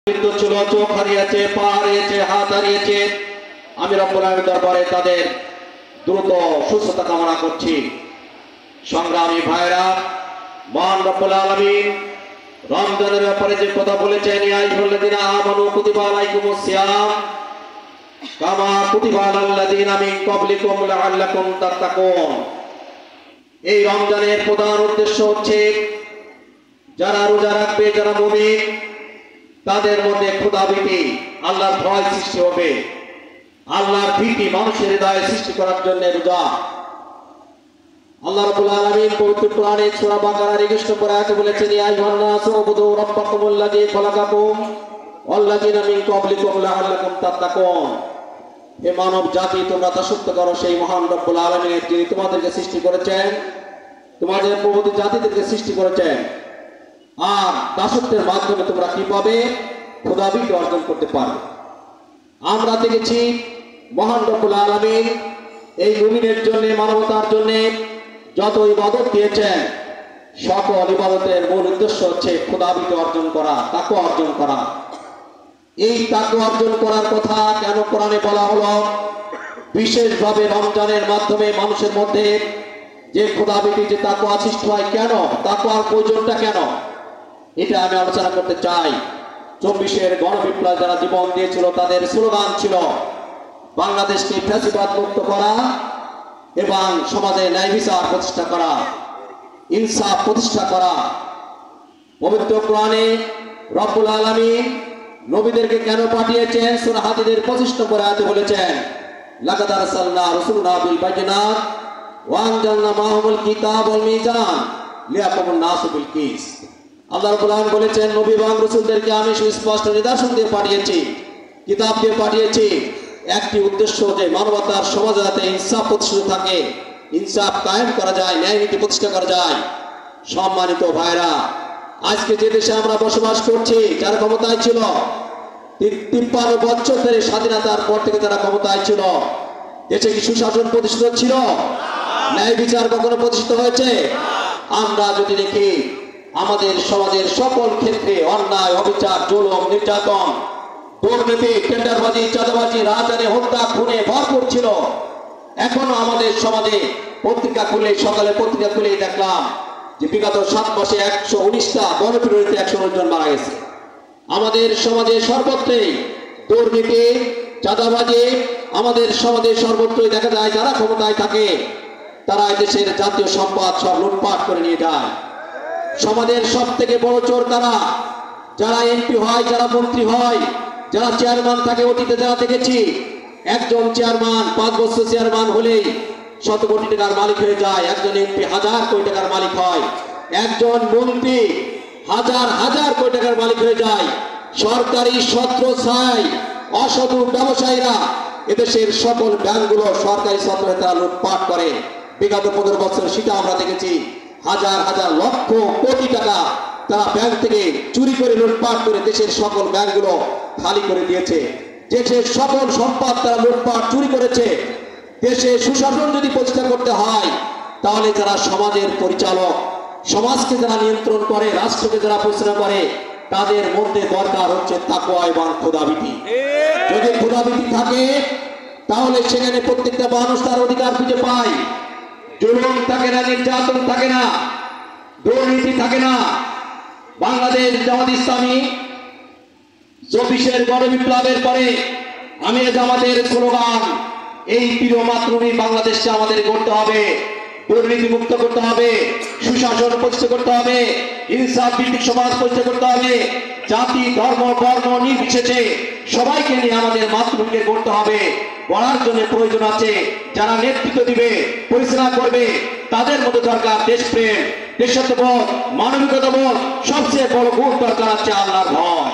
কিন্তু ছিল, চোখ হারিয়েছে, পা হারিয়েছে, হাত হারিয়েছে। আমি রব্বুল আলামিনের দরবারে তাদের দ্রুত সুস্থতা কামনা করছি। সংগ্রামী ভাইরা, মহান রব্বুল আলামিন রমজানের ব্যাপারে যে কথা বলেছেন, ইয়া আইয়ুহাল্লাযীনা আমানু কুতিবা আলাইকুমুস সিয়াম কামা কুতিবা আলাল্লাযীনা মিন ক্বাবলিকুম লাআল্লাকুম তাত্তাকুন। এই রমজানের প্রধান উদ্দেশ্য হচ্ছে যারা রোজা রাখবে, যারা মুমিন, তাদের মধ্যে খোদাভীতি, আল্লাহর ভয় সৃষ্টি হবে। আল্লাহর ভীতি মানুষের হৃদয়ে সৃষ্টি করার জন্য রোজা। আল্লাহ রাব্বুল আলামিন পবিত্র কোরআনে সূরা বাকারার 21 নম্বর আয়াতে বলেছেন, ইয়া আইয়ুহান নাসু উবুদু রাব্বাকুমুল্লাযী খালাকাকুম ওয়াল্লাযীনা মিন ক্বাবলিকুম লাআল্লাকুম তাত্তাকুন। হে মানব জাতি, তোমরা দাসত্ব করো সেই মহান রব্বুল আলামিনের, যিনি তোমাদেরকে সৃষ্টি করেছেন, তোমাদের পূর্ববর্তী জাতিদেরকে সৃষ্টি করেছেন। আর দাসত্বের মাধ্যমে তোমরা কি পাবে? খোদাভীতি অর্জন করতে পারবে। আমরা দেখেছি মহান রব্বুল আলামিন এই মুমিনের জন্য, মানবতার জন্য যত ইবাদত দিয়েছেন, সকল ইবাদতের মূল উদ্দেশ্য হচ্ছে খোদাভীতি অর্জন করা, তাকওয়া অর্জন করা। এই তাকওয়া অর্জন করার কথা কেন কোরআনে বলা হলো? বিশেষভাবে রমজানের মাধ্যমে মানুষের মধ্যে যে খোদাভীতি, যে তাকওয়া সৃষ্টি হয়, কেন তাকওয়ার প্রয়োজনটা কেন, এটা আমি আলোচনা করতে চাই। 24-এর গণবিপ্লব যারা জীবন দিয়েছিল, তাদের স্লোগান ছিল বাংলাদেশকে ফ্যাসিবাদ মুক্ত করা এবং সমাজে ন্যায় বিচার প্রতিষ্ঠা করা, ইনসাফ প্রতিষ্ঠা করা। পবিত্র কোরআনে রব্বুল আলামিন নবীদেরকে কেন পাঠিয়েছেন? সূরা হাদীদের 25 নম্বর আয়াতে বলেছেন, লাকাদ আরসালনা রাসূলানা বিল বায়িনাত ওয়া আনজালনা মাআহুল কিতাব ওয়াল মিজান লিয়াকুমুন নাসু বিল কিসত। আল্লাহ রাব্বুল আলামিন বলেছেন, নবী এবং রাসূলদেরকে আমি সুস্পষ্ট নিদর্শন দিয়ে পাঠিয়েছি, কিতাব দিয়ে পাঠিয়েছি। একটি উদ্দেশ্য, যে মানবতার সমাজে যাতে ইনসাফ প্রতিষ্ঠিত থাকে, ইনসাফ কায়েম করা যায়, ন্যায় নীতি প্রতিষ্ঠা করা যায়। সম্মানিত ভাইরা, আজকে যে দেশে আমরা বসবাস করছি, যারা ক্ষমতায় ছিল 53 বছর ধরে, স্বাধীনতার পর থেকে যারা ক্ষমতায় ছিল, দেশে কি সুশাসন প্রতিষ্ঠিত ছিল? ন্যায় বিচার কখনো প্রতিষ্ঠিত হয়েছে? আমরা যদি দেখি আমাদের সমাজের সকল ক্ষেত্রে অন্যায়, অবিচার, জুলুম, নির্যাতন, দুর্নীতি, টেন্ডারবাজি, চাঁদাবাজি, রাজধানী, হত্যা, খুনে ভরপুর ছিল। এখনো আমাদের সমাজে পত্রিকা খুলে, সকালে পত্রিকা খুলেই দেখলাম যে বিগত 7 মাসে 119টা গণপিটুনিতে 119 জন মারা গেছে। আমাদের সমাজে সর্বত্রই দুর্নীতি, চাঁদাবাজি, আমাদের সমাজে সর্বত্রই দেখা যায় যারা ক্ষমতায় থাকে তারা দেশের জাতীয় সম্পদ সব লুটপাট করে নিয়ে যায়। সমাজের সব থেকে বড় চোর তারা, যারা এমপি হয়, যারা মন্ত্রী হয়, যারা চেয়ারম্যান থাকে। অতীতে যারা দেখেছি, একজন চেয়ারম্যান 5 বছর চেয়ারম্যান হলেই 100 কোটি টাকার মালিক হয়ে যায়। একজন এমপি 1000 কোটি টাকার মালিক হয়। একজন মন্ত্রী হাজার হাজার কোটি টাকার মালিক হয়ে যায়। সরকারি ছত্রছায়ায় অসাধু ব্যবসায়ীরা এদেশের সকল ব্যাংকগুলো সরকারি ছত্রছায়ায় তারা লুটপাট করে। বিগত 15 বছর সেটা আমরা দেখেছি। হাজার হাজার লক্ষ কোটি টাকা তারা ব্যাংক থেকে চুরি করে, লুটপাট করে দেশের সকল ব্যাংকগুলো খালি করে দিয়েছে। দেশের সকল সম্পদ তারা লুটপাট, চুরি করেছে। দেশে সুশাসন যদি প্রতিষ্ঠা করতে হয়, তাহলে যারা সমাজের পরিচালক, সমাজকে যারা নিয়ন্ত্রণ করে, রাষ্ট্রকে যারা পরিচালনা করে, তাদের মধ্যে দরকার হচ্ছে তাকওয়া এবং খোদাভীতি। যদি খোদাভীতি থাকে, তাহলে সেখানে প্রত্যেকটা মানুষ তার অধিকার খুঁজে পায়। জুলুম থাকে না, নির্যাতন থাকে না, দুর্নীতি থাকে না। বাংলাদেশ জামাত ইসলামী 24-এর গণবিপ্লবের পরে আমি জামাতের স্লোগান, এই প্রিয় মাতৃভূমি বাংলাদেশকে আমাদের করতে হবে, দুর্নীতি মুক্ত করতে হবে, সুশাসন প্রতিষ্ঠা করতে হবে, ইনসাফ ভিত্তিক সমাজ প্রতিষ্ঠা করতে হবে। জাতি, ধর্ম, বর্ণ নির্বিশেষে সবাইকে নিয়ে আমাদের মাতৃভূমিকে করতে হবে। গড়ার জন্য প্রয়োজন আছে যারা নেতৃত্ব দিবে, পরিচালনা করবে, তাদের মধ্যে দরকার দেশপ্রেম, দেশাত্মবোধ, মানবিকতাবোধ। সবচেয়ে বড় গুণ দরকার আছে আল্লাহর ভয়।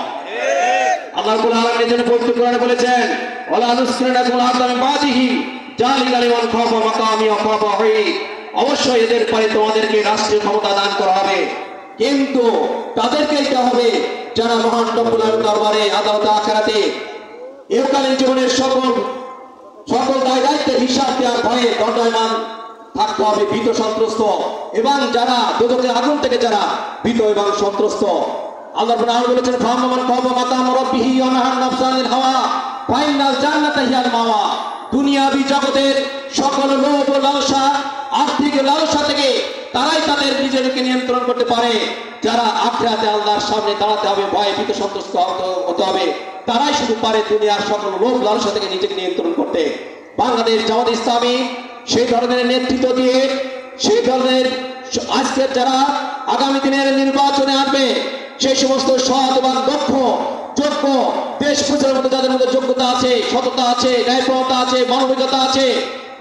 আল্লাহ রাব্বুল আলামিন এর জন্য পবিত্র কোরআনে বলেছেন, ওয়ালা নুসকিনাকুল আরদা মিন বাদিহি জালিকা লিমান খাফা মাকামি ওয়া খাফা ওয়াঈদ। অবশ্যই এদের পরে তোমাদেরকে রাষ্ট্রীয় ক্ষমতা দান করা হবে, কিন্তু তাদেরকে দিতে হবে যারা মহান রব্বুল আলামিনের দরবারে, আদালতে, আখিরাতে, ইহকালীন জীবনের সকল দায় দায়িত্বের হিসাব দেওয়ার ভয়ে দণ্ডায়মান থাকতে হবে, ভীত সন্ত্রস্ত, এবং যারা দোজখের আগুন থেকে যারা ভীত এবং সন্ত্রস্ত। আল্লাহ রাব্বুল আলামিন বলেছেন ফামান কাবা মাকাম রাব্বিহি ওয়া নাহান নাফসা আনিল হাওয়া ফাইনাল জান্নাতা হিয়াল মাওয়া। দুনিয়াবি জগতের সকল লোভ ও লালসা, আর্থিক লালসা থেকে তারাই তাদের নিজেদেরকে নিয়ন্ত্রণ করতে পারে। যারা আখিরাতে আল্লাহর সামনে দাঁড়াতে হবে, ভয়ে ভীত সন্তুষ্ট হতে হবে, তারাই শুধু পারে দুনিয়ার সকল লোভ লালসা থেকে নিজেকে নিয়ন্ত্রণ করতে। বাংলাদেশ জামাত ইসলামী সেই ধরনের নেতৃত্ব দিয়ে, সেই ধরনের আজকের যারা আগামী দিনের নির্বাচনে আসবে সেই সমস্ত সৎ এবং দক্ষ যোগ্য দেশ পরিচালনার মধ্যে যাদের মধ্যে যোগ্যতা আছে, সততা আছে, ন্যায়পরতা আছে, মানবিকতা আছে,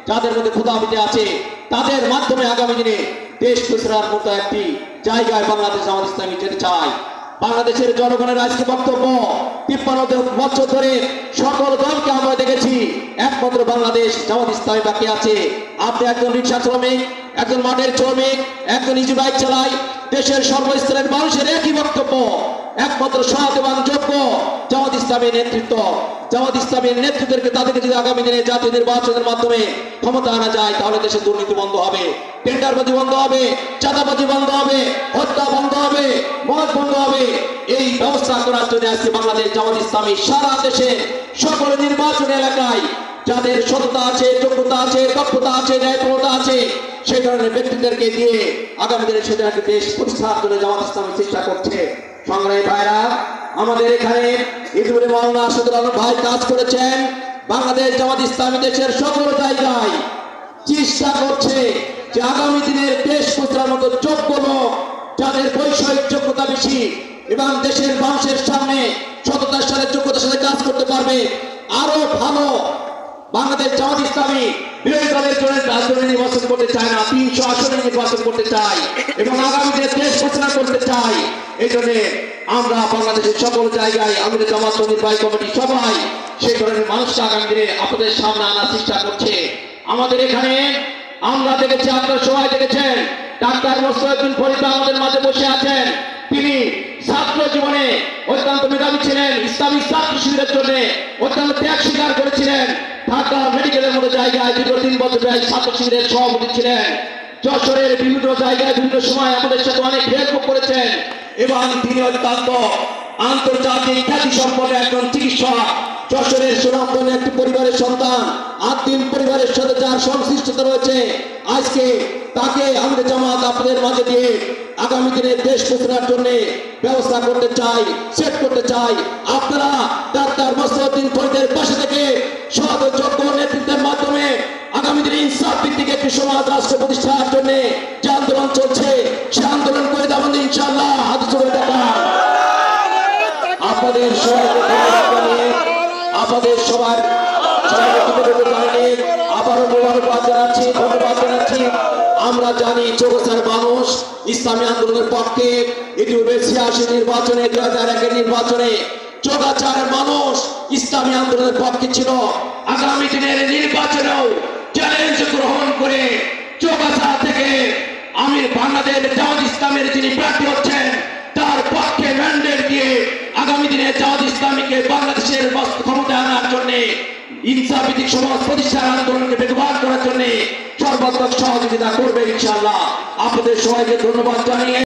যাদের মধ্যে ক্ষুধাবৃত্তি আছে, তাদের মাধ্যমে আগামী দিনে দেশ পরিচালনার মতো একটি জায়গায় বাংলাদেশ জামাত ইসলামী যেতে চায়। বাংলাদেশের জনগণের আজকে বক্তব্য 53 বছর ধরে সকল দলকে আমরা দেখেছি, একমাত্র বাংলাদেশ জামাত ইসলামী বাকি আছে। আপনি একজন রিক্সা শ্রমিক, একজন মাঠের শ্রমিক, একজন ইজি বাইক চালায়, দেশের সর্বস্তরের মানুষের একই বক্তব্য, একমাত্র সৎ এবং যোগ্য জামাত ইসলামের নেতৃত্ব। জামাত ইসলামের নেতৃত্বকে তাদেরকে যদি আগামী দিনে জাতীয় নির্বাচনের মাধ্যমে ক্ষমতা আনা যায়, তাহলে দেশের দুর্নীতি বন্ধ হবে, টেন্ডারবাজি বন্ধ হবে, চাঁদাবাজি বন্ধ হবে, হত্যা বন্ধ হবে, মদ বন্ধ হবে। এই ব্যবস্থা করার জন্য আজকে বাংলাদেশ জামাত ইসলামী সারা দেশে সকল নির্বাচন এলাকায় যাদের সততা আছে, যোগ্যতা আছে, দক্ষতা আছে, ন্যায়পরতা আছে, সেই ধরনের ব্যক্তিদেরকে দিয়ে আগামী দিনে সেটাকে দেশ প্রতিষ্ঠার জন্য জামাত ইসলামী চেষ্টা করছে। সংগ্রামী ভাইরা, আমাদের এখানে ইতিমধ্যে মাওলানা আসাদুল আলম ভাই কাজ করেছেন। বাংলাদেশ জামাত ইসলামী দেশের সকল জায়গায় চেষ্টা করছে যে আগামী দিনের দেশ পরিচালনার মতো যোগ্য লোক, যাদের বৈষয়িক যোগ্যতা বেশি এবং দেশের মানুষের সামনে সততার সাথে যোগ্যতার সাথে কাজ করতে পারবে, আরো ভালো বাংলাদেশ জামাত ইসলামী বিরোধী দলের জন্য রাজনীতি নির্বাচন করতে চায় না, 300 আসনে নির্বাচন করতে চাই এবং আগামী দিনে দেশ পরিচালনা করতে চাই। এই জন্য আমরা বাংলাদেশের সকল জায়গায় আমাদের জামাত নির্বাহী কমিটি সবাই সেই ধরনের মানুষকে আগামী দিনে আপনাদের সামনে আনার চেষ্টা করছে। আমাদের এখানে আমরা দেখেছি, আপনারা সবাই দেখেছেন, ডাক্তার মোস্তফা ফরিদ আমাদের মাঝে বসে আছেন। তিনি ছাত্র জীবনে অত্যন্ত মেধাবী ছিলেন, ইসলামী ছাত্র শিবিরের জন্য অত্যন্ত ত্যাগ স্বীকার করেছিলেন। ঢাকা মেডিকেলের মতো জায়গায় দীর্ঘ 3 বছর ছাত্র শিবিরের সভাপতি ছিলেন। যশোরের বিভিন্ন জায়গায় বিভিন্ন সময় আমাদের সাথে অনেক হেল্প করেছেন এবং তিনি অত্যন্ত আন্তর্জাতিক খ্যাতি সম্পন্ন একজন চিকিৎসক। যশোরের সুনামধন্য একটি পরিবারের সন্তান, আদিম পরিবারের সাথে যার সংশ্লিষ্টতা রয়েছে, আজকে তাকে আমাদের জামাত আপনাদের মাঝে দিয়ে আগামী দিনে দেশ পরিচালনার জন্য ব্যবস্থা করতে চাই, সেট করতে চাই। আপনারা ডাক্তার মোস্তফা ফরিদের পাশে থেকে সৎ যোগ্য নেতৃত্বের মাধ্যমে আগামী দিনে ইনসাফ ভিত্তিক একটি সমাজ রাষ্ট্র প্রতিষ্ঠার জন্য যে আন্দোলন চলছে, সে আন্দোলন করে দেবেন ইনশাআল্লাহ। হাত জোড়ে দেখা আপনাদের সবার আবারও মোবারকবাদ জানাচ্ছি, ধন্যবাদ জানাচ্ছি। আমরা জানি চৌগাছার মানুষ ইসলামী আন্দোলনের পক্ষে। ইতিপূর্বে 86 নির্বাচনে, 2001 নির্বাচনে চৌগাছার মানুষ ইসলামী আন্দোলনের পক্ষে ছিল। আগামী দিনের নির্বাচনেও চ্যালেঞ্জ গ্রহণ করে চৌগাছা থেকে আমির বাংলাদেশ জামাত ইসলামের যিনি প্রার্থী হচ্ছেন তার পক্ষে ম্যান্ডেট দিয়ে আগামী দিনে জামাত ইসলামীকে বাংলাদেশের ক্ষমতায় আনার জন্য, ইনসাফ ভিত্তিক সমাজ প্রতিষ্ঠার আন্দোলনকে বেগবান করার জন্য সর্বাত্মক সহযোগিতা করবে ইনশাআল্লাহ। আপনাদের সবাইকে ধন্যবাদ জানিয়ে